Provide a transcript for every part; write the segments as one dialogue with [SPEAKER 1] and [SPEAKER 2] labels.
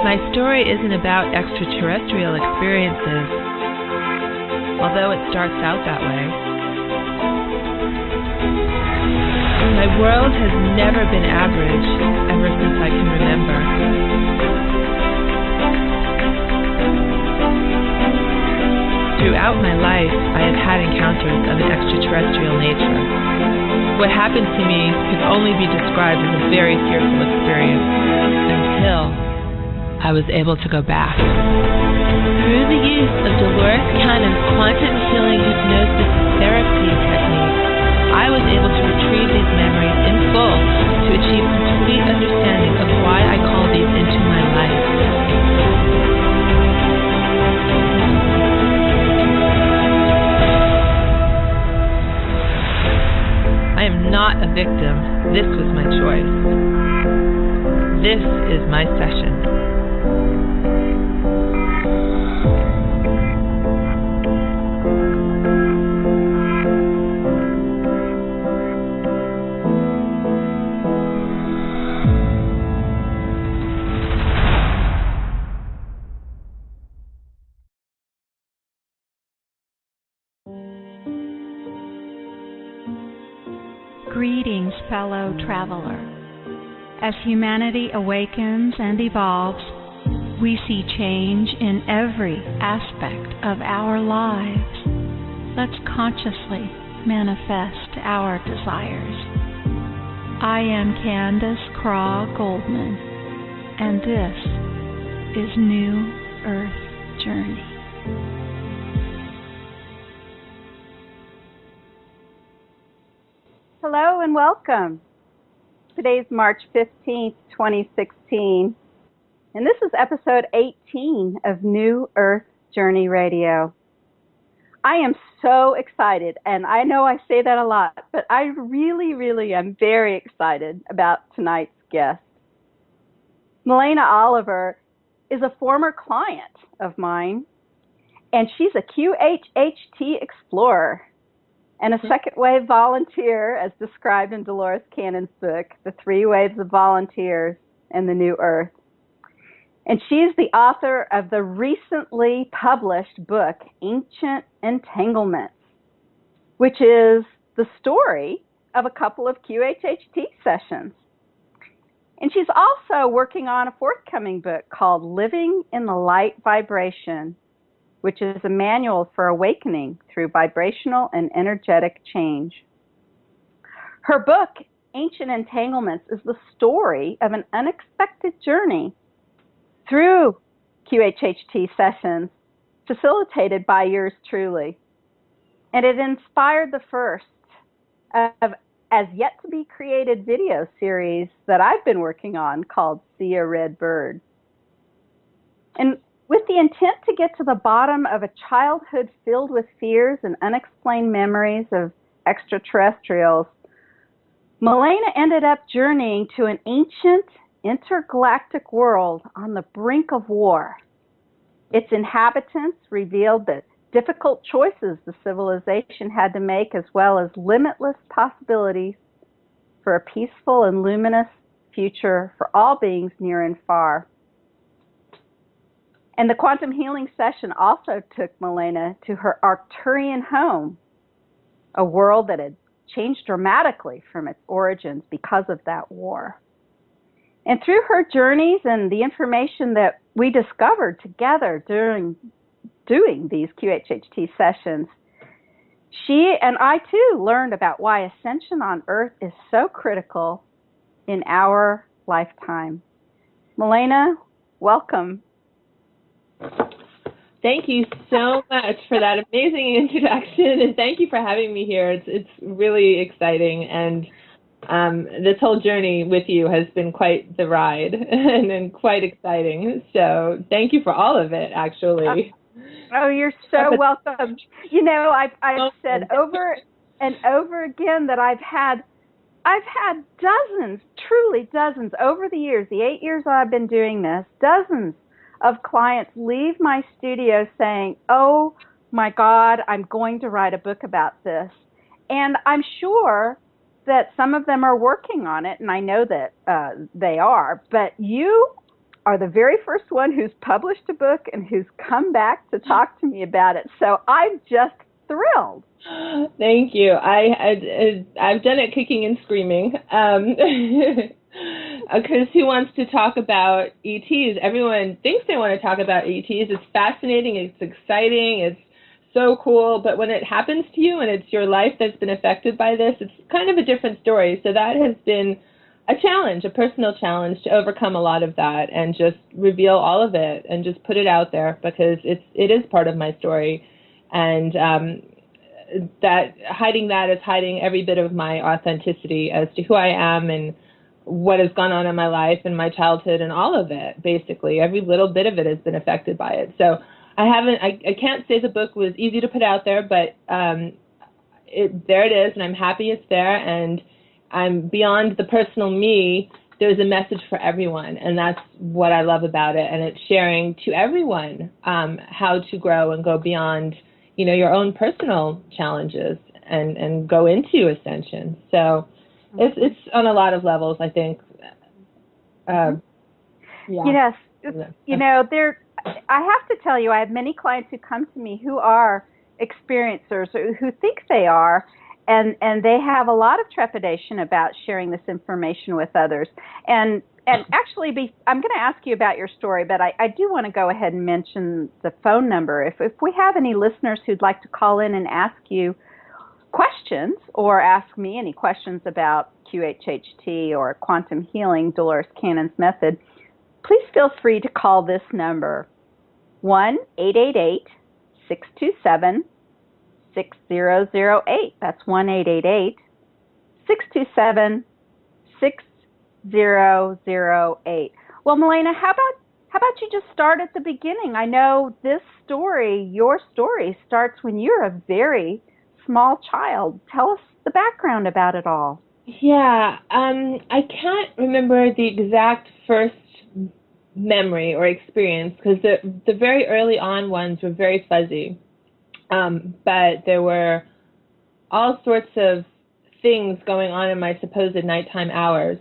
[SPEAKER 1] My story isn't about extraterrestrial experiences, although it starts out that way. My world has never been average ever since I can remember. Throughout my life, I have had encounters of an extraterrestrial nature. What happened to me could only be described as a very fearful experience until I was able to go back. Through the use of Dolores Cannon's quantum healing hypnosis therapy technique, I was able to retrieve these memories in full to achieve complete understanding of why I call these into my life. I am not a victim. This was my choice. This is my session.
[SPEAKER 2] Greetings, fellow traveler. As humanity awakens and evolves, we see change in every aspect of our lives. Let's consciously manifest our desires. I am Candace Craw-Goldman, and this is New Earth Journey.
[SPEAKER 3] Hello and welcome. Today's March 15th, 2016, and this is episode 18 of New Earth Journey Radio. I am so excited, and I know I say that a lot, but I really am very excited about tonight's guest. Milena Oliver is a former client of mine, and she's a QHHT explorer and a second wave volunteer, as described in Dolores Cannon's book, The Three Waves of Volunteers and the New Earth. And she's the author of the recently published book, Ancient Entanglements, which is the story of a couple of QHHT sessions. And she's also working on a forthcoming book called Living in the Light Vibration, which is a manual for awakening through vibrational and energetic change. Her book, Ancient Entanglements, is the story of an unexpected journey through QHHT sessions facilitated by yours truly. And it inspired the first of as yet to be created video series that I've been working on called See a Red Bird. And with the intent to get to the bottom of a childhood filled with fears and unexplained memories of extraterrestrials, Milena ended up journeying to an ancient intergalactic world on the brink of war. Its inhabitants revealed the difficult choices the civilization had to make, as well as limitless possibilities for a peaceful and luminous future for all beings near and far. And the quantum healing session also took Milena to her Arcturian home, a world that had changed dramatically from its origins because of that war. And through her journeys and the information that we discovered together during doing these QHHT sessions, she and I too learned about why ascension on Earth is so critical in our lifetime. Milena, welcome.
[SPEAKER 1] Thank you so much for that amazing introduction, and thank you for having me here. It's really exciting, and this whole journey with you has been quite the ride and quite exciting. So thank you for all of it, actually.
[SPEAKER 3] Oh, you're so welcome. You know, I've said over and over again that I've had dozens, truly dozens, over the years, the 8 years I've been doing this, dozens of clients leave my studio saying, oh my God, I'm going to write a book about this. And I'm sure that some of them are working on it, and I know that they are, but you are the very first one who's published a book and who's come back to talk to me about it. So I'm just thrilled.
[SPEAKER 1] Thank you. I've done it kicking and screaming. Because who wants to talk about ETs? Everyone thinks they want to talk about ETs. It's fascinating. It's exciting. It's so cool. But when it happens to you and it's your life that's been affected by this, it's kind of a different story. So that has been a challenge, a personal challenge to overcome a lot of that and just reveal all of it and just put it out there because it is part of my story. And that hiding that is hiding every bit of my authenticity as to who I am and what has gone on in my life and my childhood and all of it, basically. Every little bit of it has been affected by it. So I can't say the book was easy to put out there, but there it is, and I'm happy it's there, and I'm beyond the personal me. There's a message for everyone, and that's what I love about it, and it's sharing to everyone how to grow and go beyond, your own personal challenges and go into ascension. So it's on a lot of levels, I think. Yeah.
[SPEAKER 3] Yes. I have to tell you, I have many clients who come to me who are experiencers or who think they are, and they have a lot of trepidation about sharing this information with others. And actually, I'm going to ask you about your story, but I do want to go ahead and mention the phone number. If we have any listeners who'd like to call in and ask you questions or ask me any questions about QHHT or quantum healing, Dolores Cannon's method, please feel free to call this number, 1-888-627-6008. That's 1-888-627-6008. Well, Milena, how about you just start at the beginning? I know this story, your story, starts when you're a very small child. Tell us the background about it all.
[SPEAKER 1] Yeah, I can't remember the exact first memory or experience because the very early on ones were very fuzzy, but there were all sorts of things going on in my supposed nighttime hours,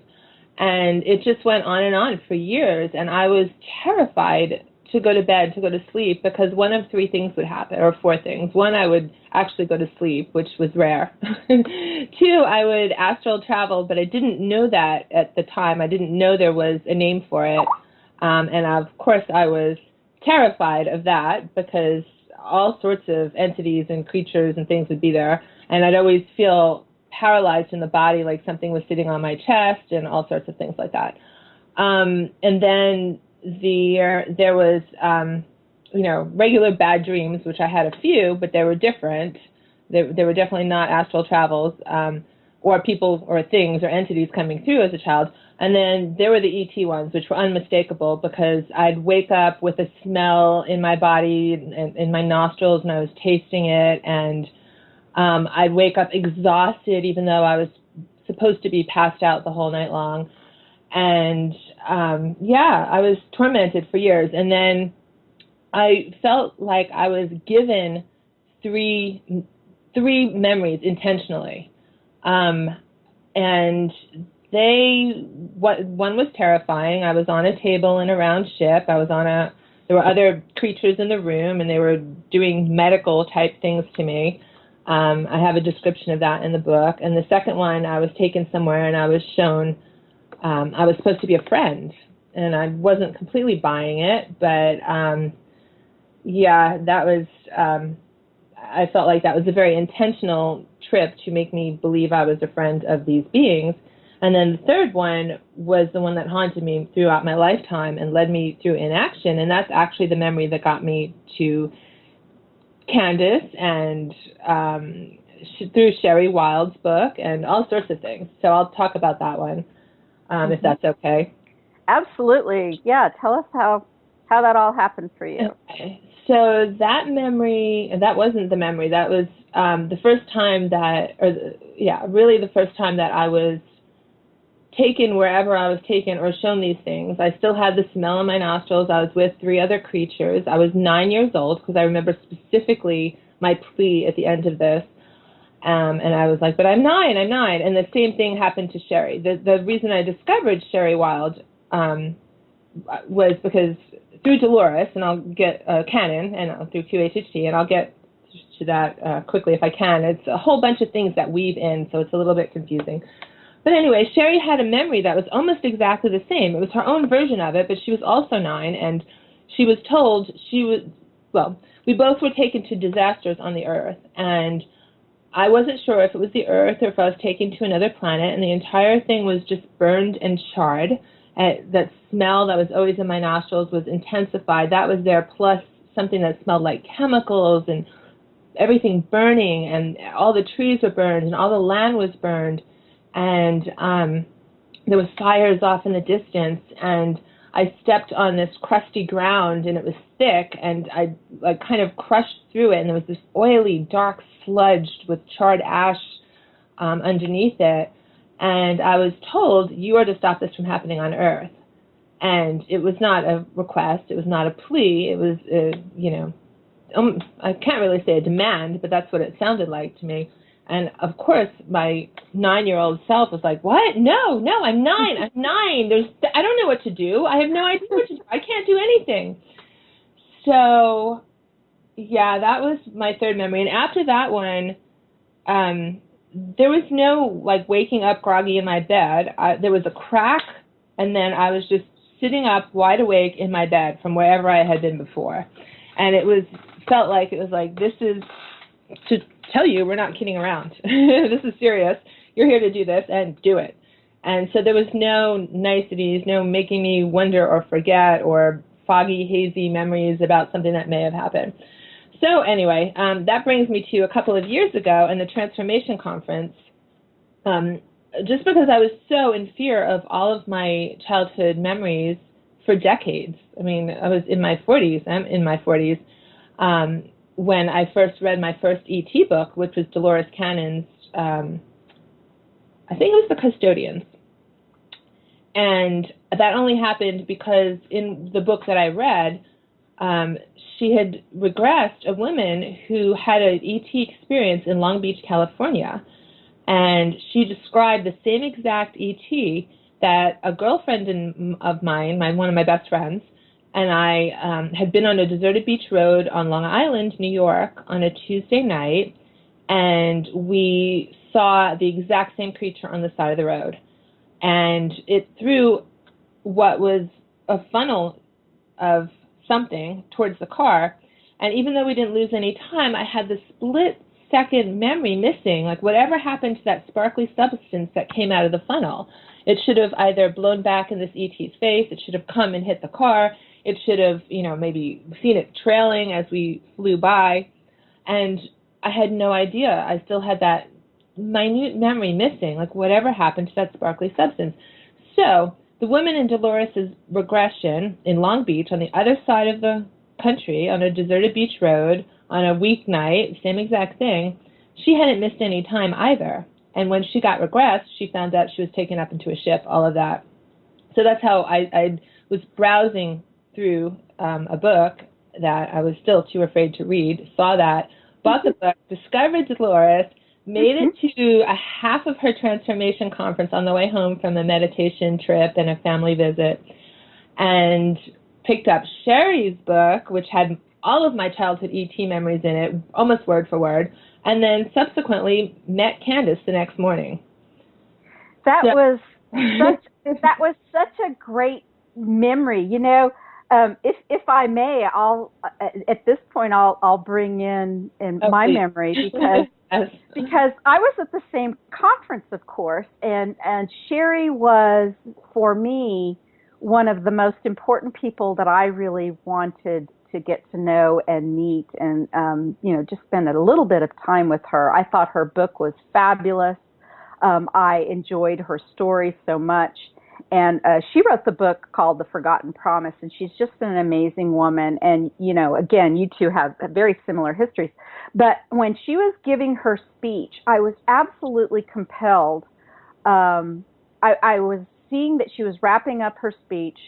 [SPEAKER 1] and it just went on for years, and I was terrified to go to bed, to go to sleep, because one of three things would happen, or four things. One, I would actually go to sleep, which was rare. Two, I would astral travel, but I didn't know that at the time. I didn't know there was a name for it. And of course, I was terrified of that because all sorts of entities and creatures and things would be there. And I'd always feel paralyzed in the body, like something was sitting on my chest and all sorts of things like that. And then there was, regular bad dreams, which I had a few, but they were different. They were definitely not astral travels or people or things or entities coming through as a child. And then there were the ET ones, which were unmistakable because I'd wake up with a smell in my body and in my nostrils, and I was tasting it, and I'd wake up exhausted even though I was supposed to be passed out the whole night long. And I was tormented for years. And then I felt like I was given three memories intentionally. And one was terrifying. I was on a table in a round ship. There were other creatures in the room, and they were doing medical type things to me. I have a description of that in the book. And the second one, I was taken somewhere and I was shown I was supposed to be a friend, and I wasn't completely buying it, but that was, I felt like that was a very intentional trip to make me believe I was a friend of these beings. And then the third one was the one that haunted me throughout my lifetime and led me through inaction, and that's actually the memory that got me to Candace and through Sherry Wild's book and all sorts of things. So I'll talk about that one. If that's okay.
[SPEAKER 3] Absolutely. Yeah. Tell us how that all happened for you.
[SPEAKER 1] Okay. So that memory, that wasn't the memory. That was the first time really the first time that I was taken wherever I was taken or shown these things. I still had the smell in my nostrils. I was with three other creatures. I was 9 years old because I remember specifically my plea at the end of this. And I was like, but I'm nine. And the same thing happened to Sherry. The reason I discovered Sherry Wild was because through Dolores, and I'll get Canon, and through QHHT, and I'll get to that quickly if I can. It's a whole bunch of things that weave in, so it's a little bit confusing. But anyway, Sherry had a memory that was almost exactly the same. It was her own version of it, but she was also 9, and she was told we both were taken to disasters on the Earth, and I wasn't sure if it was the Earth or if I was taken to another planet, and the entire thing was just burned and charred. That smell that was always in my nostrils was intensified. That was there, plus something that smelled like chemicals and everything burning, and all the trees were burned, and all the land was burned, and there was fires off in the distance, and I stepped on this crusty ground, and it was thick, and I kind of crushed through it, and there was this oily, dark sludge with charred ash underneath it, and I was told, you are to stop this from happening on Earth. And it was not a request, it was not a plea, it was, I can't really say a demand, but that's what it sounded like to me. And of course, my 9-year-old self was like, what? No, I'm 9. I'm 9. I don't know what to do. I have no idea what to do. I can't do anything. So, yeah, that was my third memory. And after that one, there was no, waking up groggy in my bed. There was a crack, and then I was just sitting up wide awake in my bed from wherever I had been before. And it felt like, this is to tell you we're not kidding around. This is serious. You're here to do this, and do it. And so there was no niceties, no making me wonder or forget or foggy, hazy memories about something that may have happened. So anyway, that brings me to a couple of years ago in the Transformation Conference. Just because I was so in fear of all of my childhood memories for decades. I mean, I was in my 40s. I'm in my 40s. When I first read my first E.T. book, which was Dolores Cannon's, I think it was The Custodians. And that only happened because in the book that I read, she had regressed a woman who had an E.T. experience in Long Beach, California. And she described the same exact E.T. that a girlfriend of mine, one of my best friends, and I had been on a deserted beach road on Long Island, New York, on a Tuesday night, and we saw the exact same creature on the side of the road. And it threw what was a funnel of something towards the car, and even though we didn't lose any time, I had the split-second memory missing, whatever happened to that sparkly substance that came out of the funnel. It should have either blown back in this ET's face, it should have come and hit the car, it should have, maybe seen it trailing as we flew by, and I had no idea. I still had that minute memory missing, whatever happened to that sparkly substance. So the woman in Dolores' regression in Long Beach, on the other side of the country, on a deserted beach road, on a weeknight, same exact thing, she hadn't missed any time either. And when she got regressed, she found out she was taken up into a ship, all of that. So that's how I was browsing through a book that I was still too afraid to read, saw that, bought the book, discovered Dolores, made it to a half of her transformation conference on the way home from a meditation trip and a family visit, and picked up Sherry's book, which had all of my childhood ET memories in it, almost word for word, and then subsequently met Candace the next morning.
[SPEAKER 3] That was such a great memory. If I may, I'll at this point I'll bring in my memory because yes. Because I was at the same conference, of course, and Sherry was, for me, one of the most important people that I really wanted to get to know and meet, and just spend a little bit of time with her. I thought her book was fabulous. I enjoyed her story so much. And she wrote the book called The Forgotten Promise, and she's just an amazing woman. And, again, you two have very similar histories. But when she was giving her speech, I was absolutely compelled. I was seeing that she was wrapping up her speech,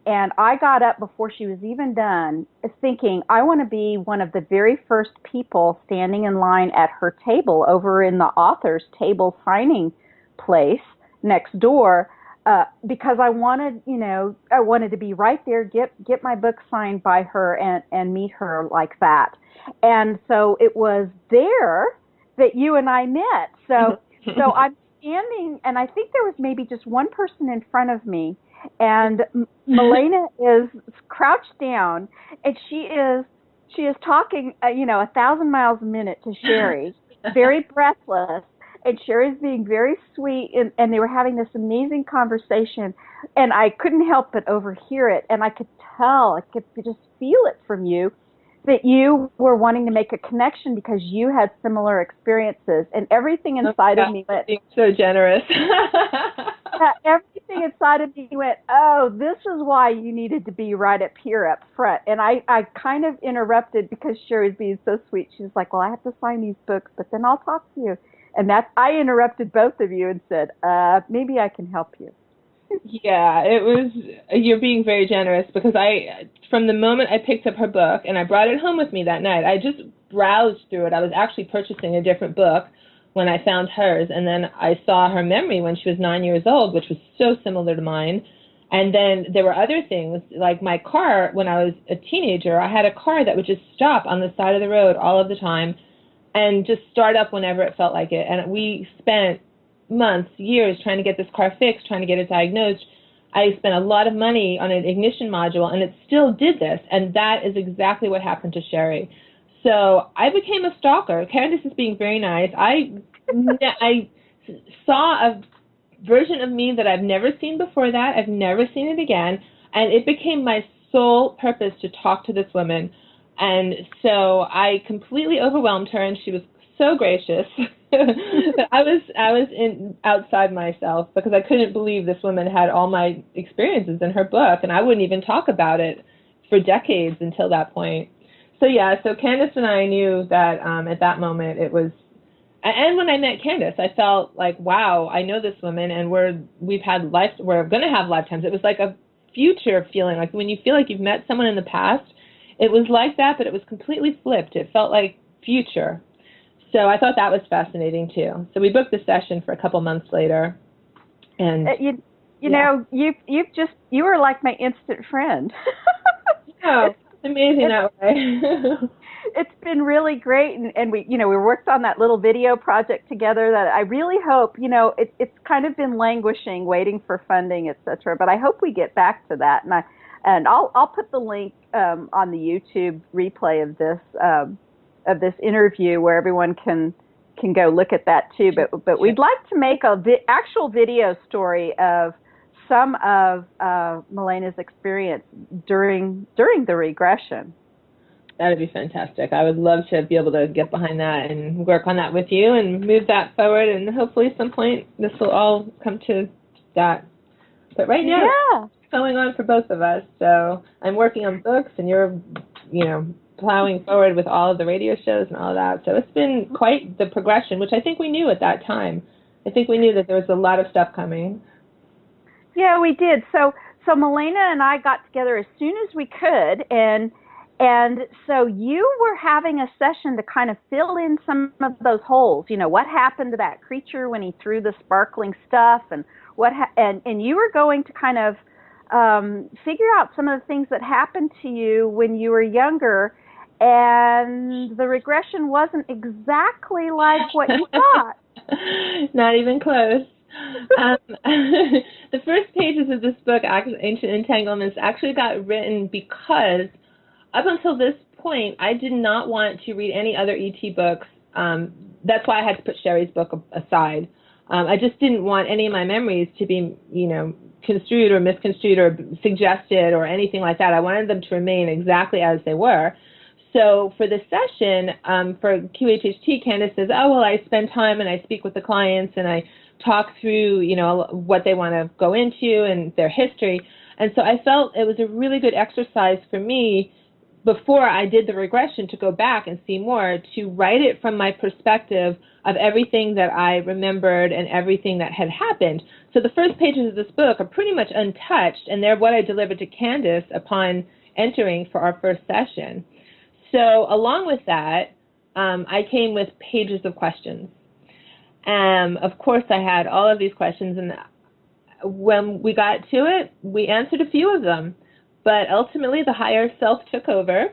[SPEAKER 3] and I got up before she was even done, thinking, I want to be one of the very first people standing in line at her table over in the author's table signing place next door. because I wanted, I wanted to be right there, get my book signed by her and meet her like that. And so it was there that you and I met. So I'm standing, and I think there was maybe just one person in front of me, and Milena is crouched down, and she is talking, 1,000 miles a minute to Sherry, very breathless. And Sherry's being very sweet, and they were having this amazing conversation, and I couldn't help but overhear it, and I could just feel it from you, that you were wanting to make a connection because you had similar experiences, and everything inside of me went,
[SPEAKER 1] being so generous.
[SPEAKER 3] Everything inside of me went, oh, this is why you needed to be right up here up front. And I kind of interrupted because Sherry's being so sweet. She was like, well, I have to sign these books, but then I'll talk to you. And I interrupted both of you and said, maybe I can help you.
[SPEAKER 1] Yeah, you're being very generous, because from the moment I picked up her book and I brought it home with me that night, I just browsed through it. I was actually purchasing a different book when I found hers, and then I saw her memory when she was 9 years old, which was so similar to mine. And then there were other things, like my car, when I was a teenager, I had a car that would just stop on the side of the road all of the time and just start up whenever it felt like it. And we spent months, years trying to get this car fixed, trying to get it diagnosed. I spent a lot of money on an ignition module, and it still did this. And that is exactly what happened to Sherry. So I became a stalker. Candace is being very nice. I saw a version of me that I've never seen before that. I've never seen it again. And it became my sole purpose to talk to this woman. And so I completely overwhelmed her, and she was so gracious. I was outside myself, because I couldn't believe this woman had all my experiences in her book, and I wouldn't even talk about it for decades until that point. So yeah, so Candace and I knew that at that moment it was, and when I met Candace, I felt like, wow, I know this woman, and we're going to have lifetimes. It was like a future feeling, like when you feel like you've met someone in the past. It was like that, but it was completely flipped. It felt like future. So I thought that was fascinating too. So we booked the session for a couple months later. And
[SPEAKER 3] you know, you were like my instant friend.
[SPEAKER 1] Oh, it's amazing that way.
[SPEAKER 3] It's been really great, and we worked on that little video project together that I really hope, it's kind of been languishing, waiting for funding, etc. But I hope we get back to that, and I'll put the link on the YouTube replay of this interview where everyone can go look at that too. But we'd like to make a actual video story of some of Milena's experience during the regression.
[SPEAKER 1] That would be fantastic. I would love to be able to get behind that and work on that with you and move that forward, and hopefully at some point this will all come to that. But right now, it's going on for both of us. So I'm working on books, and you're, plowing forward with all of the radio shows and all of that. So it's been quite the progression, which I think we knew at that time. I think we knew that there was a lot of stuff coming.
[SPEAKER 3] Yeah, we did. So Milena and I got together as soon as we could, and so you were having a session to kind of fill in some of those holes. What happened to that creature when he threw the sparkling stuff, and and you were going to kind of figure out some of the things that happened to you when you were younger, and the regression wasn't exactly like what you thought.
[SPEAKER 1] Not even close. The first pages of this book, Ancient Entanglements, actually got written because up until this point, I did not want to read any other ET books. That's why I had to put Sherry's book aside. I just didn't want any of my memories to be, construed or misconstrued or suggested or anything like that. I wanted them to remain exactly as they were. So for this session, for QHHT, Candace says, oh, well, I spend time and I speak with the clients and I talk through, what they want to go into and their history. And so I felt it was a really good exercise for me before I did the regression to go back and see more, to write it from my perspective of everything that I remembered and everything that had happened. So the first pages of this book are pretty much untouched, and they're what I delivered to Candace upon entering for our first session. So along with that, I came with pages of questions. Of course, I had all of these questions, and when we got to it, we answered a few of them, but ultimately the higher self took over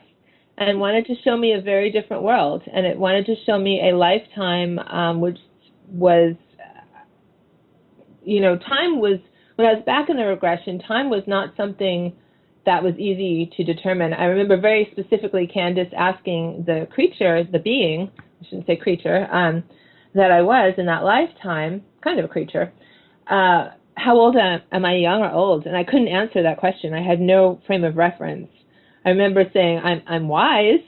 [SPEAKER 1] and wanted to show me a very different world, and it wanted to show me a lifetime, which was, time was, when I was back in the regression, time was not something that was easy to determine. I remember very specifically Candace asking the creature, the being, I shouldn't say creature, that I was in that lifetime, kind of a creature, how old am I, young or old? And I couldn't answer that question. I had no frame of reference. I remember saying I'm wise,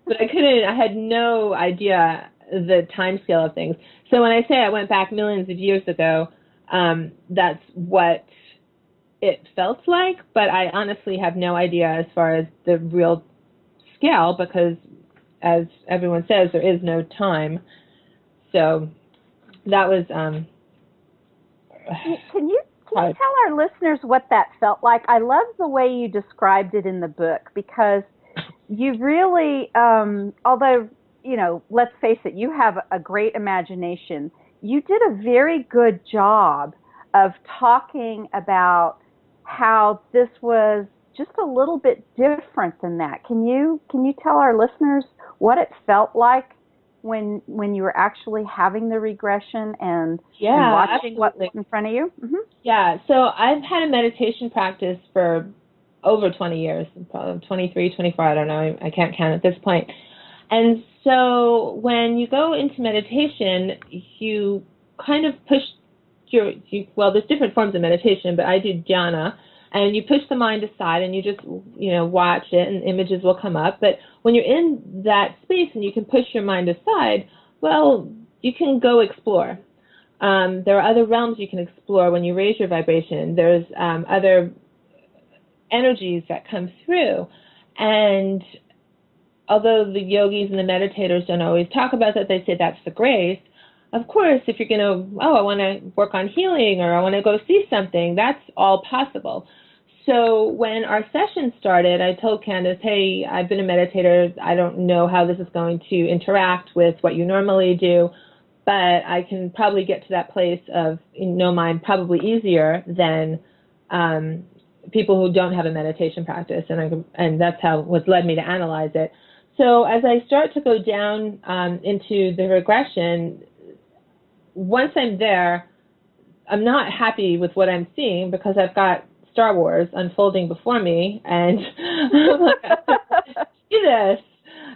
[SPEAKER 1] but I had no idea the time scale of things. So when I say I went back millions of years ago, that's what it felt like, but I honestly have no idea as far as the real scale, because as everyone says, there is no time. So that was
[SPEAKER 3] Can you tell our listeners what that felt like? I love the way you described it in the book, because you really, although, let's face it, you have a great imagination. You did a very good job of talking about how this was just a little bit different than that. Can you tell our listeners what it felt like when you were actually having the regression and watching what was in front of you? Mm-hmm.
[SPEAKER 1] Yeah, so I've had a meditation practice for over 20 years, probably 23, 24, I don't know, I can't count at this point. And so when you go into meditation, you kind of push there's different forms of meditation, but I do dhyana, and you push the mind aside and you just, watch it and images will come up. But when you're in that space and you can push your mind aside, well, you can go explore. There are other realms you can explore when you raise your vibration. There's other energies that come through. And although the yogis and the meditators don't always talk about that, they say that's the grace. Of course, if you're going to, I want to work on healing, or I want to go see something, that's all possible. So when our session started, I told Candace, hey, I've been a meditator. I don't know how this is going to interact with what you normally do, but I can probably get to that place of no mind probably easier than people who don't have a meditation practice, and that's what led me to analyze it. So as I start to go down into the regression, once I'm there, I'm not happy with what I'm seeing, because I've got Star Wars unfolding before me, and I'm like, I don't want to see this.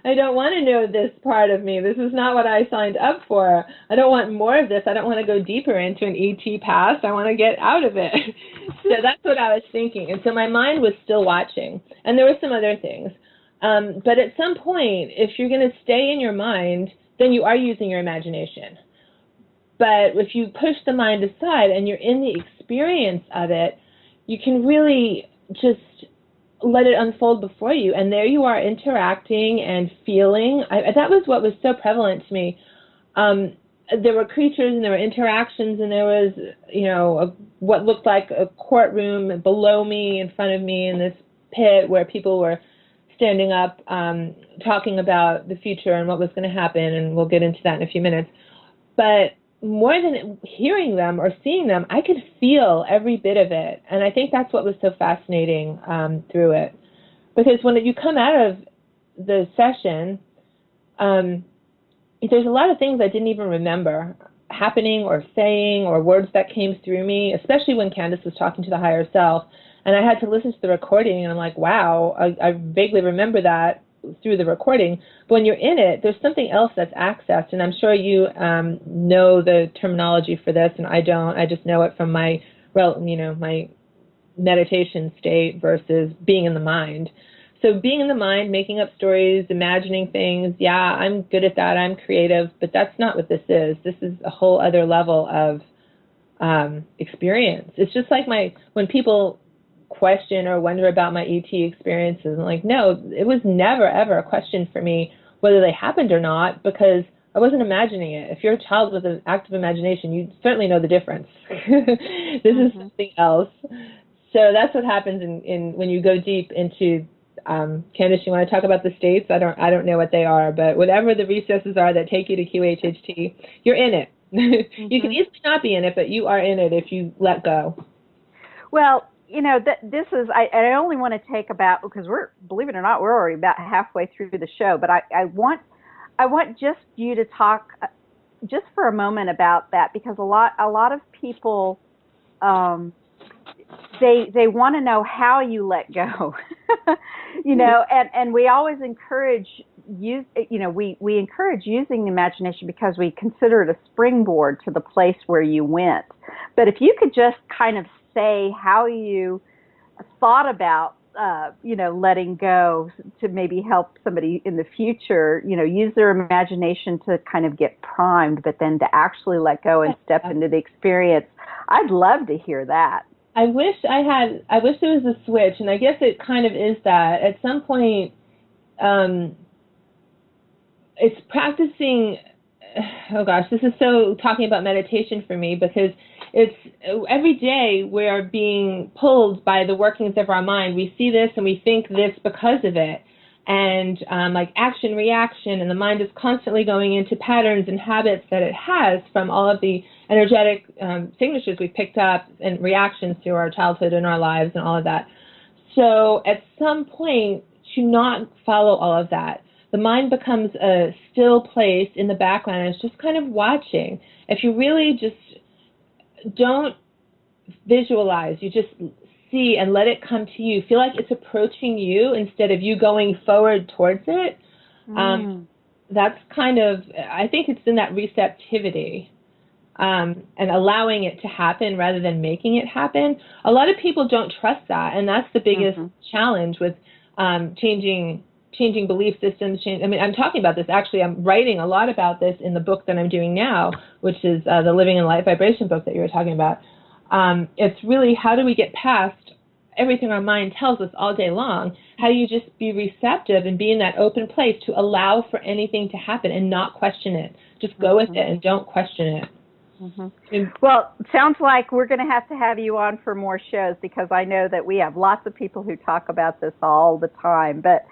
[SPEAKER 1] I don't want to know this part of me. This is not what I signed up for. I don't want more of this. I don't want to go deeper into an ET past. I want to get out of it. So that's what I was thinking. And so my mind was still watching. And there were some other things. But at some point, if you're going to stay in your mind, then you are using your imagination. But if you push the mind aside and you're in the experience of it, you can really just let it unfold before you. And there you are interacting and feeling. That was what was so prevalent to me. There were creatures and there were interactions, and there was, what looked like a courtroom below me, in front of me, in this pit where people were standing up, talking about the future and what was going to happen, and we'll get into that in a few minutes. But more than hearing them or seeing them, I could feel every bit of it. And I think that's what was so fascinating through it. Because when you come out of the session, there's a lot of things I didn't even remember happening or saying, or words that came through me, especially when Candace was talking to the higher self. And I had to listen to the recording, and I'm like, wow, I vaguely remember that through the recording. But when you're in it, there's something else that's accessed, and I'm sure you know the terminology for this, and I don't. I just know it from my meditation state versus being in the mind. So being in the mind, making up stories, imagining things, yeah, I'm good at that. I'm creative, but that's not what this is. This is a whole other level of experience. It's just like when people question or wonder about my ET experiences, I'm like, no, it was never, ever a question for me whether they happened or not, because I wasn't imagining it. If you're a child with an active imagination, you certainly know the difference. This is something else. So that's what happens in when you go deep into Candace, you want to talk about the states? I don't know what they are, but whatever the recesses are that take you to QHHT, you're in it. You can easily not be in it, but you are in it if you let go.
[SPEAKER 3] Well, this is, I only want to take about, because believe it or not, we're already about halfway through the show, but I want just you to talk just for a moment about that, because a lot of people, they want to know how you let go, and we always encourage we encourage using the imagination because we consider it a springboard to the place where you went. But if you could just kind of say how you thought about, letting go to maybe help somebody in the future, use their imagination to kind of get primed, but then to actually let go and step into the experience. I'd love to hear that.
[SPEAKER 1] I wish there was a switch, and I guess it kind of is that. At some point, it's practicing, oh gosh, this is so talking about meditation for me, because it's every day we're being pulled by the workings of our mind. We see this and we think this because of it. And like action, reaction, and the mind is constantly going into patterns and habits that it has from all of the energetic signatures we picked up and reactions through our childhood and our lives and all of that. So at some point, to not follow all of that, the mind becomes a still place in the background, and it's just kind of watching. If you really just don't visualize, you just see and let it come to you, feel like it's approaching you instead of you going forward towards it. That's kind of, I think it's in that receptivity, and allowing it to happen rather than making it happen. A lot of people don't trust that, and that's the biggest challenge with changing belief systems. I'm talking about this, actually, I'm writing a lot about this in the book that I'm doing now, which is the Living in Light Vibration book that you were talking about. It's really, how do we get past everything our mind tells us all day long? How do you just be receptive and be in that open place to allow for anything to happen and not question it? Just go with it and don't question it.
[SPEAKER 3] Well, it sounds like we're going to have you on for more shows, because I know that we have lots of people who talk about this all the time. But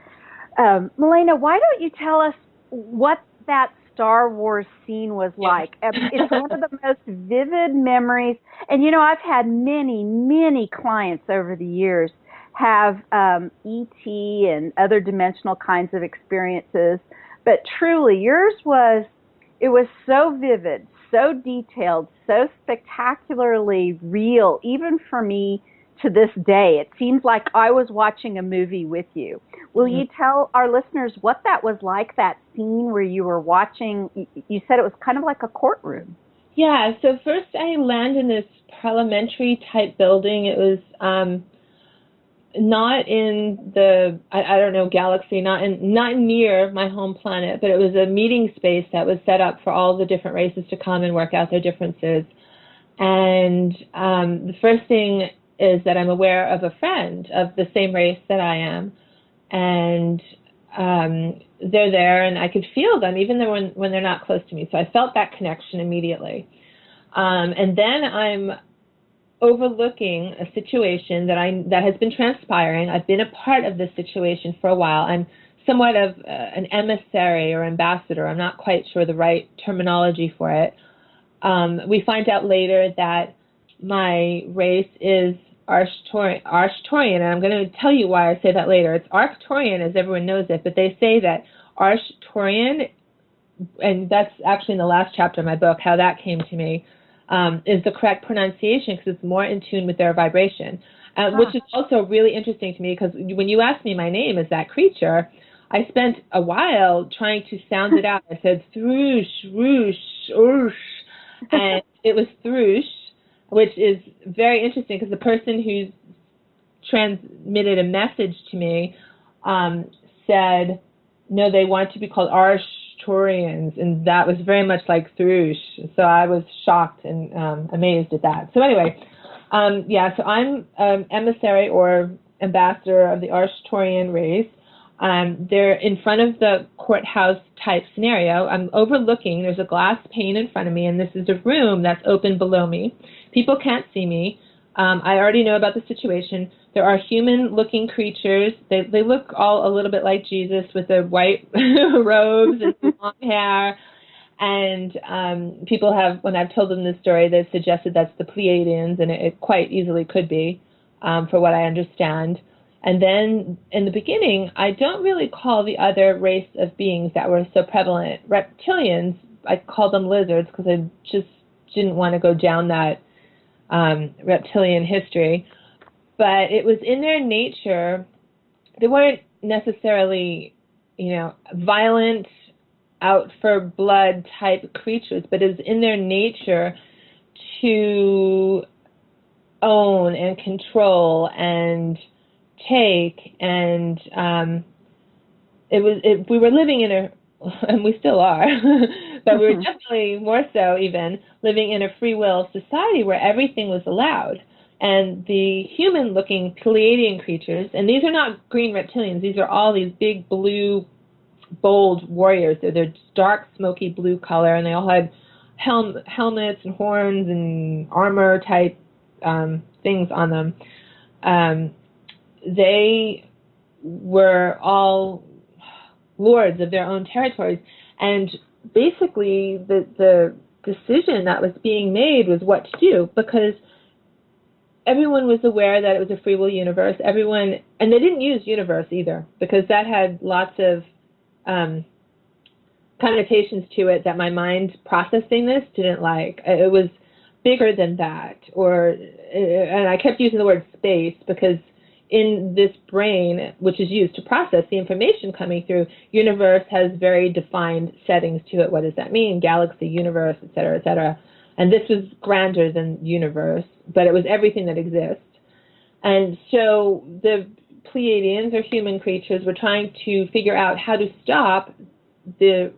[SPEAKER 3] Milena, why don't you tell us what that Star Wars scene was like? It's one of the most vivid memories. And, I've had many, many clients over the years have E.T. and other dimensional kinds of experiences. But truly, yours was so vivid, so detailed, so spectacularly real, even for me to this day. It seems like I was watching a movie with you. Will you tell our listeners what that was like, that scene where you were watching? You said it was kind of like a courtroom.
[SPEAKER 1] Yeah, so first I land in this parliamentary type building. It was not in the, I don't know, galaxy, not near my home planet, but it was a meeting space that was set up for all the different races to come and work out their differences. And the first thing is that I'm aware of a friend of the same race that I am, and they're there, and I could feel them even though when they're not close to me. So I felt that connection immediately. And then I'm overlooking a situation that has been transpiring. I've been a part of this situation for a while. I'm somewhat of an emissary or ambassador. I'm not quite sure the right terminology for it. We find out later that my race is Arcturian, and I'm going to tell you why I say that later. It's Arcturian, as everyone knows it, but they say that Arcturian, and that's actually in the last chapter of my book, how that came to me, is the correct pronunciation because it's more in tune with their vibration, which is also really interesting to me because when you asked me my name as that creature, I spent a while trying to sound it out. I said Thrush, Roosh, Ursh, and it was Thrush, which is very interesting because the person who transmitted a message to me said, no, they want to be called Arcturians, and that was very much like Thrush. So I was shocked and amazed at that. So anyway, so I'm emissary or ambassador of the Arcturian race. They're in front of the courthouse type scenario. I'm overlooking, there's a glass pane in front of me, and this is a room that's open below me. People can't see me. I already know about the situation. There are human-looking creatures. They look all a little bit like Jesus with their white robes and long hair. And people have, when I've told them this story, they've suggested that's the Pleiadians, and it quite easily could be, for what I understand. And then in the beginning, I don't really call the other race of beings that were so prevalent reptilians. I called them lizards because I just didn't want to go down that reptilian history. But it was in their nature. They weren't necessarily, violent, out for blood type creatures, but it was in their nature to own and control and take, and we were living in a, and we still are, but we were definitely more so even living in a free will society where everything was allowed. And the human-looking Pleiadian creatures, and these are not green reptilians, these are all these big blue, bold warriors. They're dark, smoky blue color, and they all had helmets and horns and armor type things on them. They were all lords of their own territories, and basically the decision that was being made was what to do, because everyone was aware that it was a free will universe. Everyone, and they didn't use universe either, because that had lots of connotations to it that my mind processing this didn't like. It was bigger than that, and I kept using the word space because in this brain, which is used to process the information coming through, universe has very defined settings to it. What does that mean? Galaxy, universe, et cetera, et cetera. And this was grander than universe, but it was everything that exists. And so the Pleiadians, or human creatures, were trying to figure out how to stop the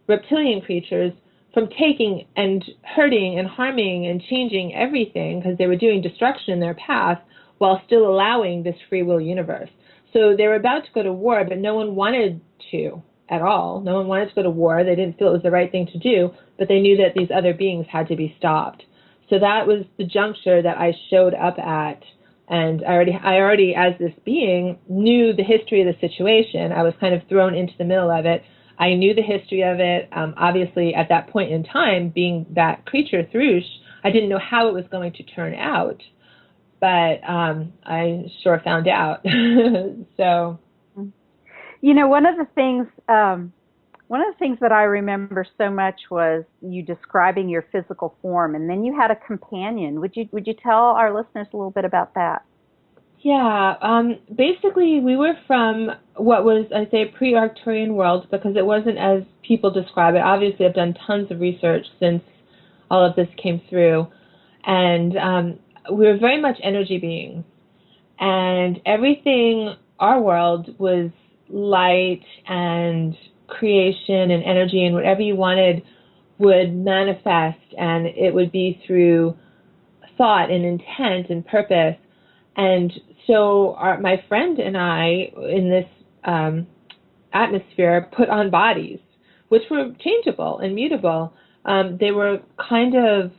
[SPEAKER 1] reptilian creatures from taking and hurting and harming and changing everything, because they were doing destruction in their path while still allowing this free will universe. So they were about to go to war, but no one wanted to at all. No one wanted to go to war. They didn't feel it was the right thing to do, but they knew that these other beings had to be stopped. So that was the juncture that I showed up at, and I already, as this being, knew the history of the situation. I was kind of thrown into the middle of it. I knew the history of it. Obviously, at that point in time, being that creature, Thrush, I didn't know how it was going to turn out, but I sure found out. So,
[SPEAKER 3] one of the things that I remember so much was you describing your physical form, and then you had a companion. Would you tell our listeners a little bit about that?
[SPEAKER 1] Yeah, basically we were from what was, I say, pre-Arcturian world, because it wasn't as people describe it. Obviously, I've done tons of research since all of this came through, and we were very much energy beings, and everything, our world, was light and creation and energy, and whatever you wanted would manifest, and it would be through thought and intent and purpose. And so my friend and I, in this atmosphere, put on bodies, which were changeable and mutable. They were kind of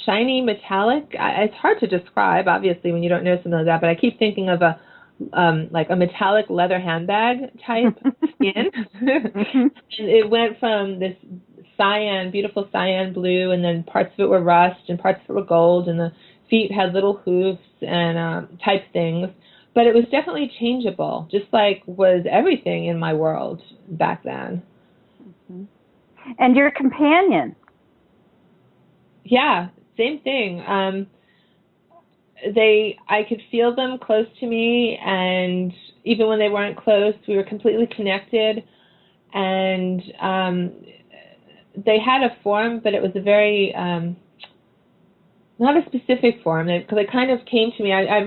[SPEAKER 1] shiny, metallic. It's hard to describe, obviously, when you don't know something like that, but I keep thinking of like a metallic leather handbag type skin. And it went from this cyan, beautiful cyan blue, and then parts of it were rust and parts of it were gold, and the feet had little hoofs and type things. But it was definitely changeable, just like was everything in my world back then.
[SPEAKER 3] Mm-hmm. And your companion?
[SPEAKER 1] Yeah, same thing. I could feel them close to me, and even when they weren't close, we were completely connected. And they had a form, but it was a very not a specific form, because it kind of came to me. I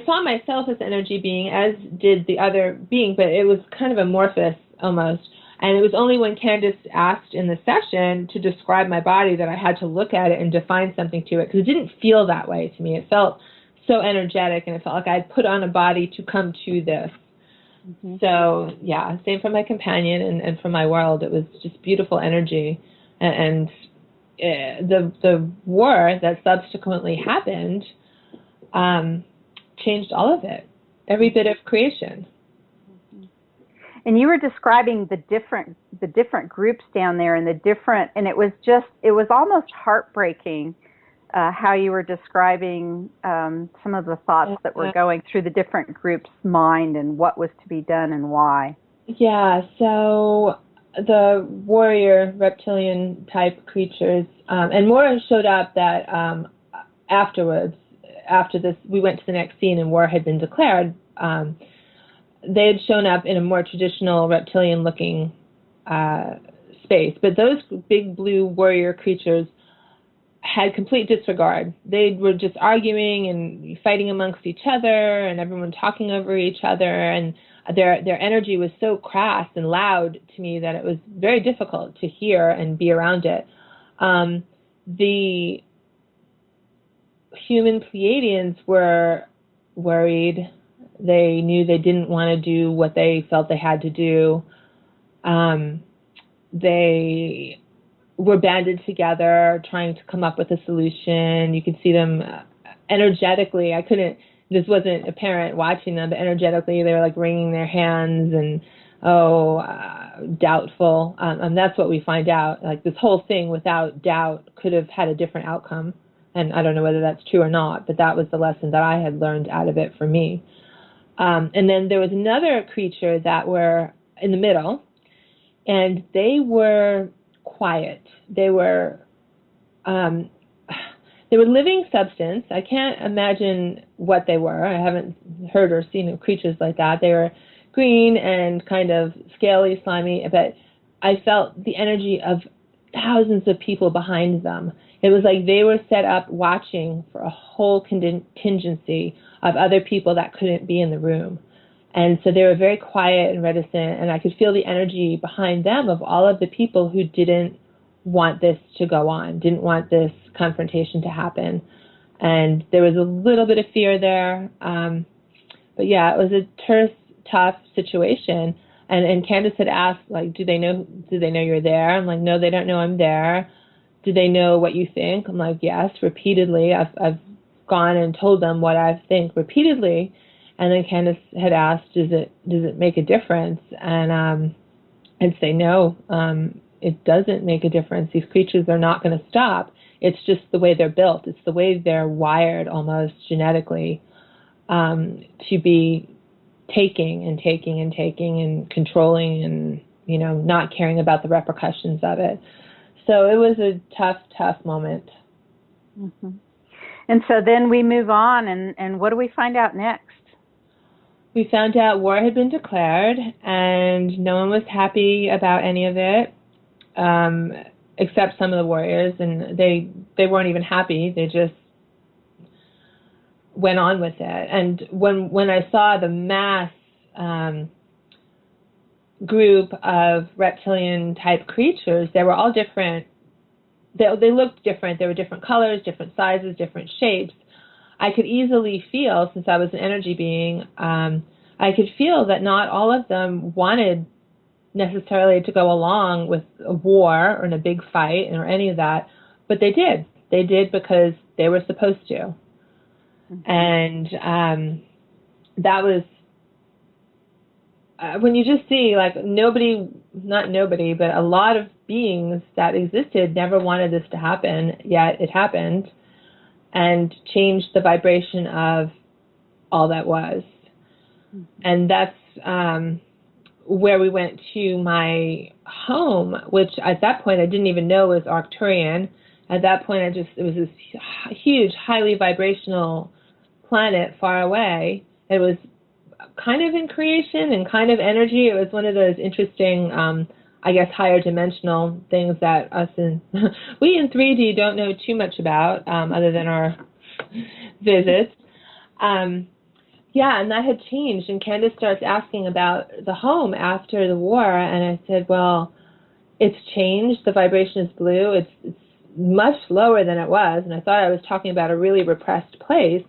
[SPEAKER 1] saw myself as an energy being, as did the other being, but it was kind of amorphous almost. And it was only when Candace asked in the session to describe my body that I had to look at it and define something to it, because it didn't feel that way to me. It felt so energetic, and it felt like I had put on a body to come to this. Mm-hmm. So, yeah, same for my companion and for my world. It was just beautiful energy. And the war that subsequently happened changed all of it, every bit of creation.
[SPEAKER 3] And you were describing the different groups down there, and it was almost heartbreaking how you were describing some of the thoughts that were going through the different groups' mind and what was to be done and why.
[SPEAKER 1] Yeah, so the warrior reptilian type creatures, and more showed up that afterwards, after this, we went to the next scene and war had been declared. They had shown up in a more traditional reptilian-looking space, but those big blue warrior creatures had complete disregard. They were just arguing and fighting amongst each other, and everyone talking over each other, and their energy was so crass and loud to me that it was very difficult to hear and be around it. The human Pleiadians were worried. They knew they didn't want to do what they felt they had to do. They were banded together, trying to come up with a solution. You could see them energetically. This wasn't apparent watching them, but energetically they were like wringing their hands and, doubtful. And that's what we find out. Like this whole thing without doubt could have had a different outcome. And I don't know whether that's true or not, but that was the lesson that I had learned out of it for me. And then there was another creature that were in the middle, and they were quiet. They were living substance. I can't imagine what they were. I haven't heard or seen of creatures like that. They were green and kind of scaly, slimy, but I felt the energy of thousands of people behind them. It was like they were set up watching for a whole contingency of other people that couldn't be in the room. And so they were very quiet and reticent, and I could feel the energy behind them of all of the people who didn't want this to go on, didn't want this confrontation to happen. And there was a little bit of fear there. But yeah, it was a terse, tough situation. And Candace had asked, like, do they know you're there? I'm like, no, they don't know I'm there. Do they know what you think? I'm like, yes, repeatedly. I've gone and told them what I think repeatedly. And then Candace had asked, does it make a difference? And I'd say no, it doesn't make a difference. These creatures are not going to stop. It's just the way they're built. It's the way they're wired almost genetically to be taking and taking and taking and controlling and, not caring about the repercussions of it. So it was a tough moment.
[SPEAKER 3] Mm-hmm. And so then we move on, and what do we find out next?
[SPEAKER 1] We found out war had been declared, and no one was happy about any of it, except some of the warriors, and they weren't even happy. They just went on with it. And when I saw the mass group of reptilian-type creatures, they were all different. They looked different. They were different colors, different sizes, different shapes. I could easily feel, since I was an energy being, I could feel that not all of them wanted necessarily to go along with a war or in a big fight or any of that, but they did. They did because they were supposed to. Mm-hmm. And that was, when you just see, like, not nobody, but a lot of beings that existed never wanted this to happen, yet it happened, and changed the vibration of all that was. Mm-hmm. And that's where we went to my home, which at that point I didn't even know was Arcturian. At that point, it was this huge, highly vibrational planet far away. It was kind of in creation and kind of energy. It was one of those interesting, higher dimensional things that we in 3D don't know too much about, other than our visits. And that had changed. And Candace starts asking about the home after the war, and I said, well, it's changed. The vibration is blue. It's much lower than it was, and I thought I was talking about a really repressed place.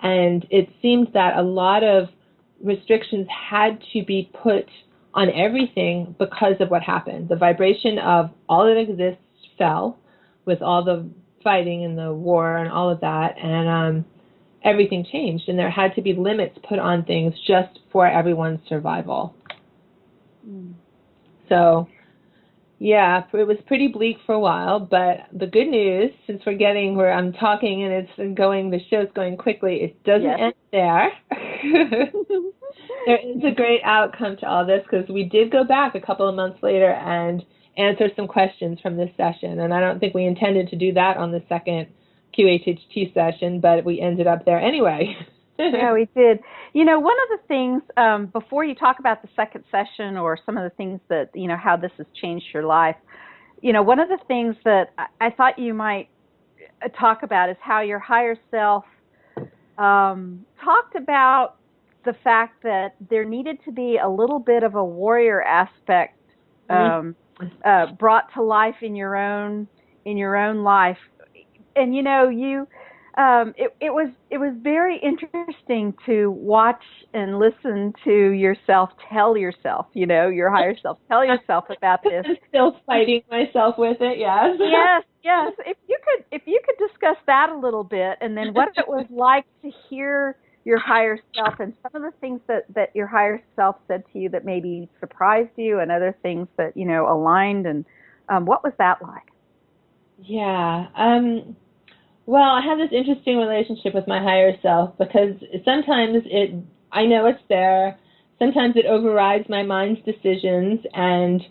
[SPEAKER 1] And it seemed that a lot of restrictions had to be put on everything because of what happened. The vibration of all that exists fell with all the fighting and the war and all of that, and everything changed, and there had to be limits put on things just for everyone's survival. So, yeah, it was pretty bleak for a while, but the good news, since we're getting where I'm talking and it's going, the show's going quickly, it doesn't end there. There is a great outcome to all this, because we did go back a couple of months later and answer some questions from this session, and I don't think we intended to do that on the second QHHT session, but we ended up there anyway.
[SPEAKER 3] Yeah, we did. You know, one of the things, before you talk about the second session or some of the things that, you know, how this has changed your life, you know, one of the things that I thought you might talk about is how your higher self talked about the fact that there needed to be a little bit of a warrior aspect brought to life in your own life. And, you know, it was very interesting to watch and listen to yourself tell yourself, you know, your higher self, tell yourself about this.
[SPEAKER 1] I'm still fighting myself with it, yes.
[SPEAKER 3] Yes. If you could discuss that a little bit, and then what it was like to hear your higher self and some of the things that your higher self said to you that maybe surprised you, and other things that, you know, aligned, and what was that like?
[SPEAKER 1] Yeah. Well, I have this interesting relationship with my higher self, because sometimes I know it's there. Sometimes it overrides my mind's decisions, and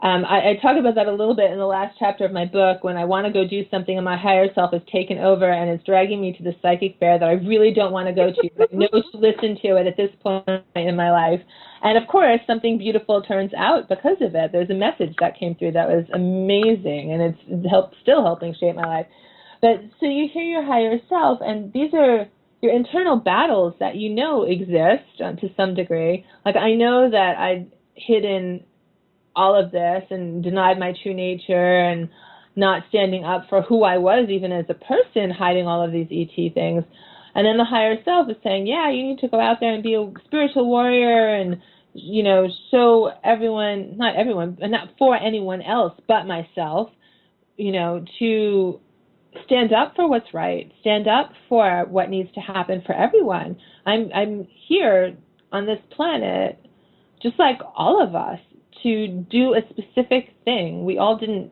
[SPEAKER 1] I talk about that a little bit in the last chapter of my book, when I want to go do something and my higher self is taken over and is dragging me to the psychic fair that I really don't want to go to, but I know to listen to it at this point in my life. And of course, something beautiful turns out because of it. There's a message that came through that was amazing, and it's still helping shape my life. But so you hear your higher self, and these are your internal battles that you know exist to some degree. Like, I know that I'd hidden all of this and denied my true nature and not standing up for who I was even as a person, hiding all of these ET things. And then the higher self is saying, yeah, you need to go out there and be a spiritual warrior and, you know, show everyone, not everyone, and not for anyone else but myself, you know, to stand up for what's right, stand up for what needs to happen for everyone. I'm here on this planet, just like all of us, to do a specific thing. We all didn't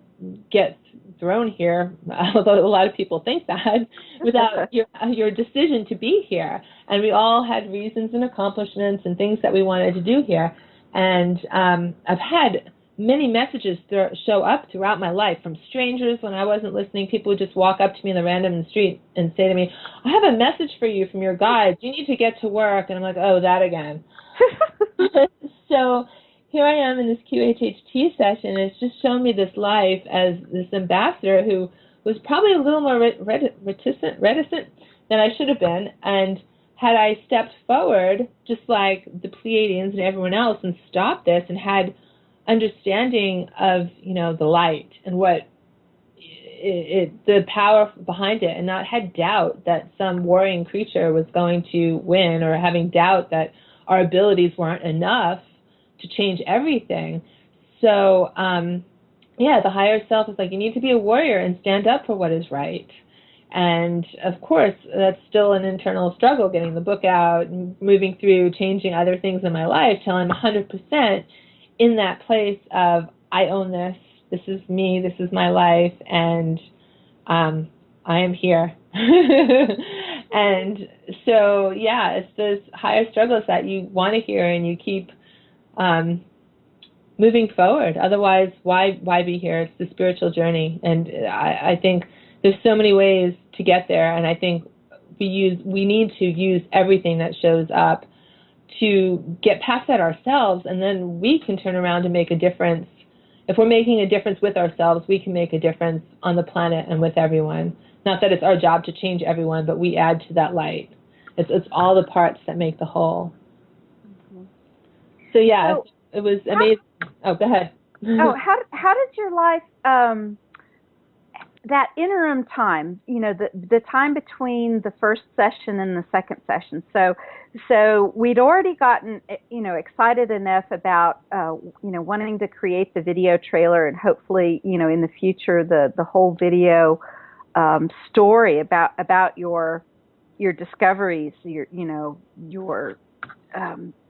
[SPEAKER 1] get thrown here, although a lot of people think that, without your decision to be here. And we all had reasons and accomplishments and things that we wanted to do here. And I've had many messages show up throughout my life from strangers when I wasn't listening. People would just walk up to me in the street and say to me, I have a message for you from your guides. You need to get to work. And I'm like, oh, that again. So here I am in this QHHT session. It's just shown me this life as this ambassador who was probably a little more reticent than I should have been. And had I stepped forward, just like the Pleiadians and everyone else, and stopped this and had understanding of, you know, the light and what the power behind it, and not had doubt that some warring creature was going to win, or having doubt that our abilities weren't enough to change everything. So, yeah, the higher self is like, you need to be a warrior and stand up for what is right. And of course, that's still an internal struggle, getting the book out and moving through, changing other things in my life till I'm 100% in that place of, I own this, this is me, this is my life, and I am here. And so, yeah, it's those higher struggles that you want to hear, and you keep moving forward. Otherwise, why be here? It's the spiritual journey, and I think there's so many ways to get there, and I think we need to use everything that shows up to get past that ourselves, and then we can turn around and make a difference. If we're making a difference with ourselves, we can make a difference on the planet and with everyone. Not that it's our job to change everyone, but we add to that light. It's all the parts that make the whole. Mm-hmm. So yeah, so it was amazing. Go ahead.
[SPEAKER 3] How did your life, that interim time, you know, the time between the first session and the second session? So we'd already gotten, you know, excited enough about, you know, wanting to create the video trailer, and hopefully, you know, in the future, the whole video story about your discoveries, your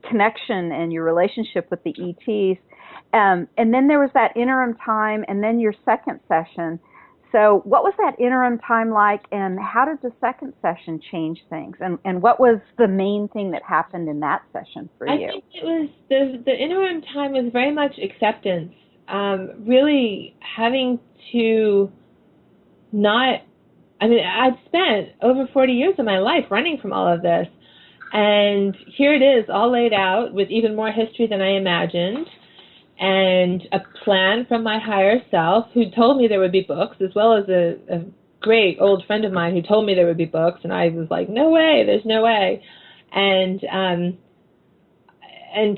[SPEAKER 3] connection and your relationship with the ETs. And then there was that interim time, and then your second session. So what was that interim time like, and how did the second session change things? And what was the main thing that happened in that session for you?
[SPEAKER 1] I think it was the interim time was very much acceptance. Really having to not, I mean, I'd spent over 40 years of my life running from all of this. And here it is, all laid out with even more history than I imagined, and a plan from my higher self, who told me there would be books, as well as a great old friend of mine who told me there would be books, and I was like, no way, there's no way. And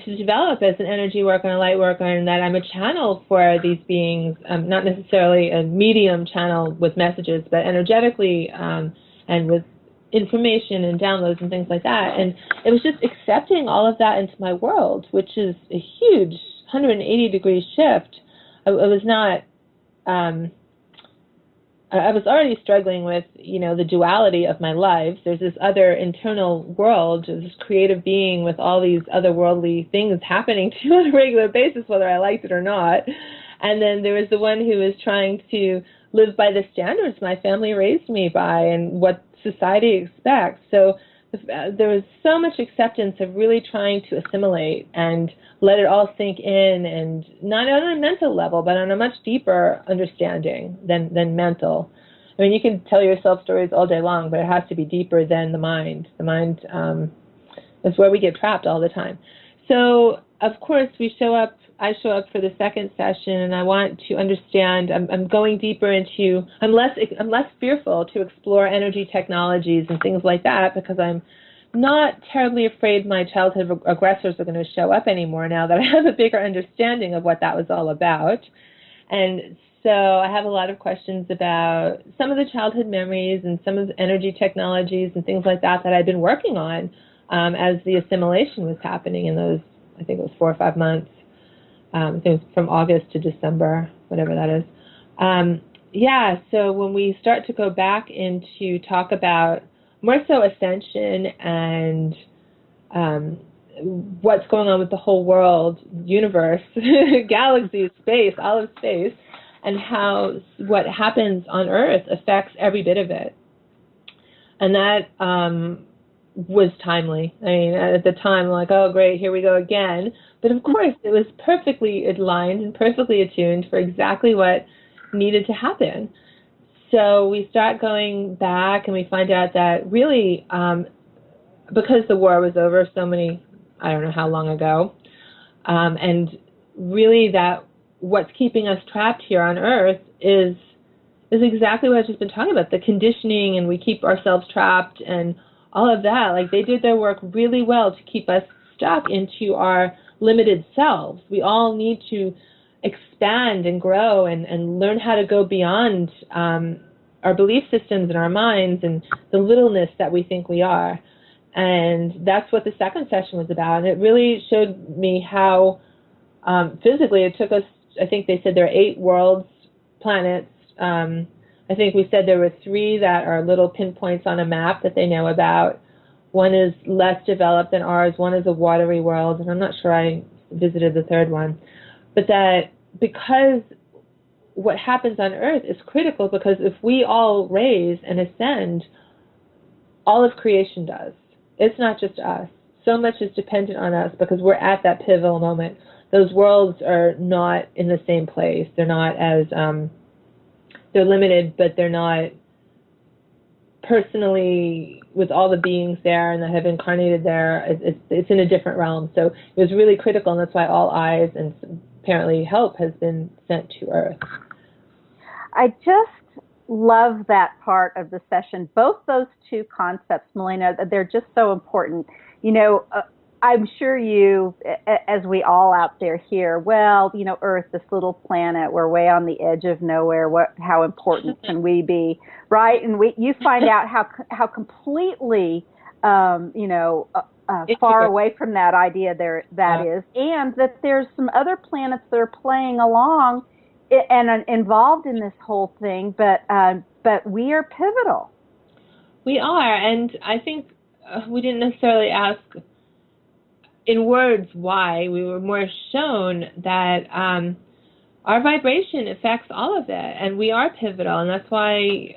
[SPEAKER 1] to develop as an energy worker and a light worker, and that I'm a channel for these beings, not necessarily a medium channel with messages, but energetically and with information and downloads and things like that. And it was just accepting all of that into my world, which is a huge 180-degree shift. I was not, I was already struggling with, the duality of my life. There's this other internal world, this creative being with all these otherworldly things happening to me on a regular basis, whether I liked it or not. And then there was the one who was trying to live by the standards my family raised me by and what society expects. So there was so much acceptance of really trying to assimilate and let it all sink in, and not on a mental level, but on a much deeper understanding than mental. I mean, you can tell yourself stories all day long, but it has to be deeper than the mind. The mind is where we get trapped all the time. So, of course, I show up for the second session, and I want to understand. I'm going deeper into. I'm less fearful to explore energy technologies and things like that, because I'm not terribly afraid my childhood aggressors are going to show up anymore now that I have a bigger understanding of what that was all about. And so I have a lot of questions about some of the childhood memories and some of the energy technologies and things like that I'd been working on as the assimilation was happening in those, I think it was 4 or 5 months. I think it was from August to December, whatever that is. So when we start to go back into talk about more so ascension and what's going on with the whole world, universe, galaxies, space, all of space, and how what happens on Earth affects every bit of it. And that was timely. I mean, at the time, like, oh, great, here we go again. But of course, it was perfectly aligned and perfectly attuned for exactly what needed to happen. So we start going back, and we find out that really, because the war was over I don't know how long ago, and really that what's keeping us trapped here on Earth is exactly what I've just been talking about, the conditioning, and we keep ourselves trapped and all of that. Like, they did their work really well to keep us stuck into our limited selves. We all need to expand and grow and learn how to go beyond our belief systems and our minds and the littleness that we think we are. And that's what the second session was about. And it really showed me how physically it took us, I think they said there are 8 worlds, planets. I think we said there were 3 that are little pinpoints on a map that they know about. One is less developed than ours. One is a watery world, and I'm not sure I visited the third one. But that because what happens on Earth is critical, because if we all raise and ascend, all of creation does. It's not just us. So much is dependent on us because we're at that pivotal moment. Those worlds are not in the same place. They're not as, they're limited, but they're not personally with all the beings there and that have incarnated there. It's in a different realm. So it was really critical, and that's why all eyes and apparently help has been sent to Earth.
[SPEAKER 3] I just love that part of the session. Both those 2 concepts, Milena, they're just so important. I'm sure you, as we all out there hear, well, Earth, this little planet, we're way on the edge of nowhere. How important can we be, right? And you find out how completely, far away from that idea that is, and that there's some other planets that are playing along and involved in this whole thing, but we are pivotal.
[SPEAKER 1] We are, and I think we didn't necessarily ask in words why. We were more shown that our vibration affects all of it, and we are pivotal, and that's why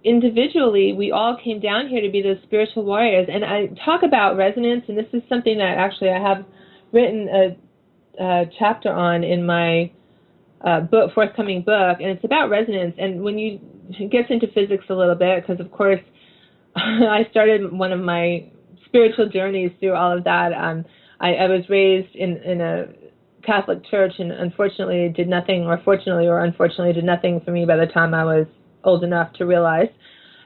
[SPEAKER 1] individually we all came down here to be those spiritual warriors. And I talk about resonance, and this is something that actually I have written a chapter on in my forthcoming book, and it's about resonance. And when you it gets into physics a little bit, because of course I started one of my spiritual journeys through all of that. I was raised in a Catholic church, and unfortunately did nothing, or fortunately or unfortunately did nothing for me by the time I was old enough to realize,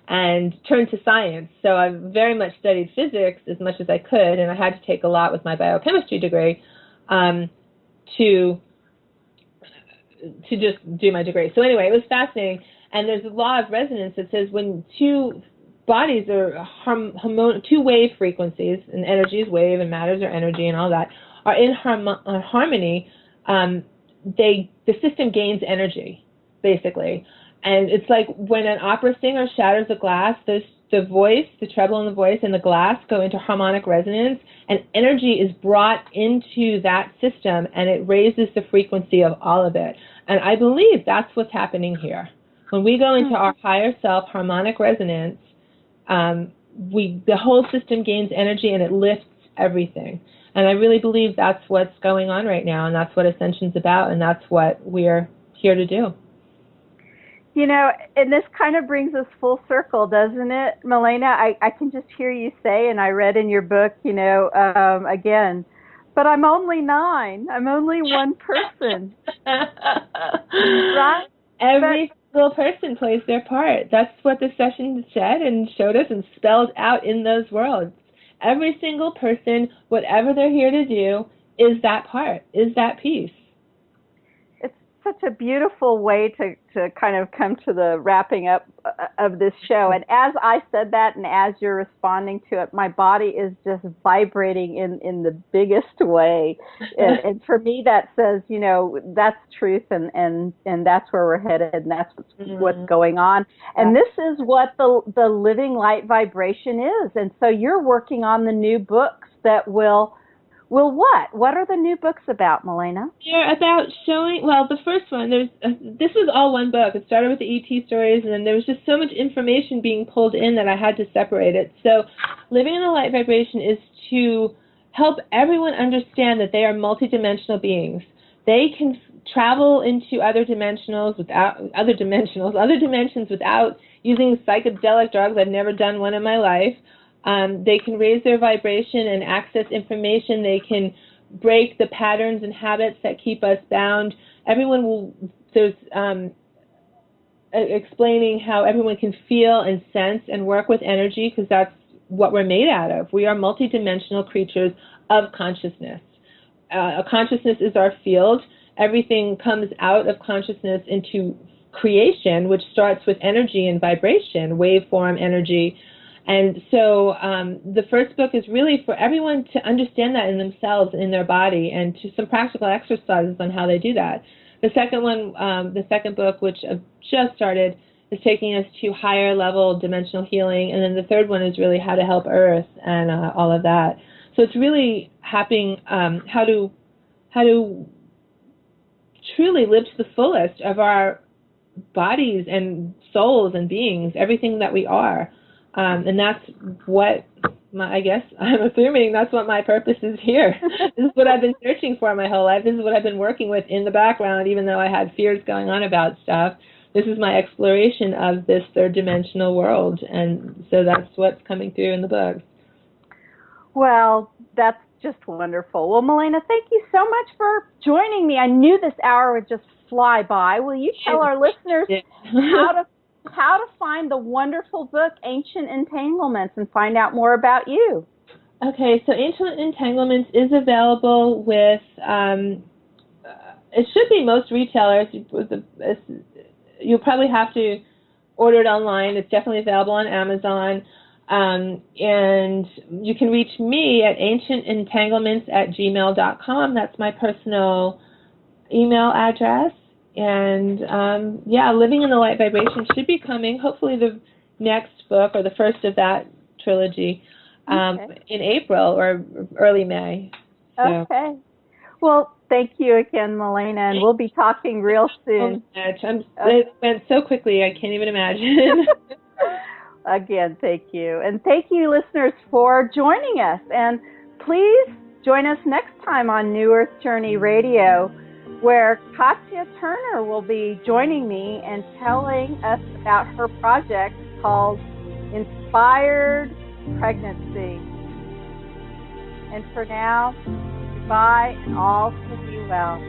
[SPEAKER 1] and turned to science. So I very much studied physics as much as I could, and I had to take a lot with my biochemistry degree to just do my degree. So anyway, it was fascinating. And there's a law of resonance that says when two bodies are two wave frequencies, and energy is wave and matters are energy and all that, are in harmony, the system gains energy, basically. And it's like when an opera singer shatters a glass, the voice, the treble in the voice and the glass go into harmonic resonance, and energy is brought into that system, and it raises the frequency of all of it. And I believe that's what's happening here. When we go into our higher self harmonic resonance, the whole system gains energy, and it lifts everything. And I really believe that's what's going on right now, and that's what Ascension's about, and that's what we're here to do.
[SPEAKER 3] You know, and this kind of brings us full circle, doesn't it, Milena? I can just hear you say, and I read in your book, you know, again, but I'm only 9. I'm only one person. Right?
[SPEAKER 1] Every single person plays their part. That's what the session said and showed us and spelled out in those worlds. Every single person, whatever they're here to do, is that part, is that piece.
[SPEAKER 3] Such a beautiful way to kind of come to the wrapping up of this show. And as I said that, and as you're responding to it, my body is just vibrating in the biggest way. And for me, that says, you know, that's truth, and that's where we're headed, and that's what's going on. And this is what the living light vibration is. And so you're working on the new books that will what? What are the new books about, Milena?
[SPEAKER 1] They're about showing, well, the first one, this was all one book. It started with the ET stories, and then there was just so much information being pulled in that I had to separate it. So living in the light vibration is to help everyone understand that they are multidimensional beings. They can travel into other dimensions without using psychedelic drugs. I've never done one in my life. They can raise their vibration and access information. They can break the patterns and habits that keep us bound. There's explaining how everyone can feel and sense and work with energy, because that's what we're made out of. We are multidimensional creatures of consciousness. Consciousness is our field. Everything comes out of consciousness into creation, which starts with energy and vibration, waveform energy. And so the first book is really for everyone to understand that in themselves, in their body, and to some practical exercises on how they do that. The second one, the second book, which I've just started, is taking us to higher level dimensional healing. And then the third one is really how to help Earth and all of that. So it's really how to truly live to the fullest of our bodies and souls and beings, everything that we are. And that's what I guess I'm assuming that's what my purpose is here. This is what I've been searching for my whole life. This is what I've been working with in the background, even though I had fears going on about stuff. This is my exploration of this third dimensional world. And so that's what's coming through in the books.
[SPEAKER 3] Well, that's just wonderful. Well, Milena, thank you so much for joining me. I knew this hour would just fly by. Will you tell our listeners how to find the wonderful book, Ancient Entanglements, and find out more about you?
[SPEAKER 1] Okay, so Ancient Entanglements is available with, it should be most retailers. You'll probably have to order it online. It's definitely available on Amazon. And you can reach me at anciententanglements@gmail.com. That's my personal email address. And Living in the Light Vibration should be coming, hopefully the next book or the first of that trilogy in April or early May. So.
[SPEAKER 3] Okay. Well, thank you again, Milena, and we'll be talking real soon.
[SPEAKER 1] It went so quickly, I can't even imagine.
[SPEAKER 3] Again, thank you. And thank you, listeners, for joining us. And please join us next time on New Earth Journey Radio, where Katya Turner will be joining me and telling us about her project called Inspired Pregnancy. And for now, goodbye, and all will be well.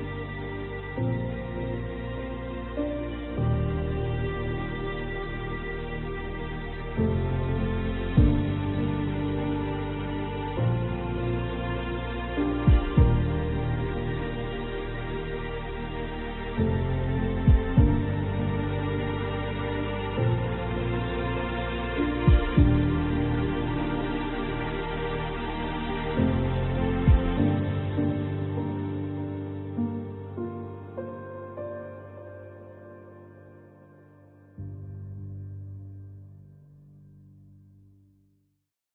[SPEAKER 3] Thank you.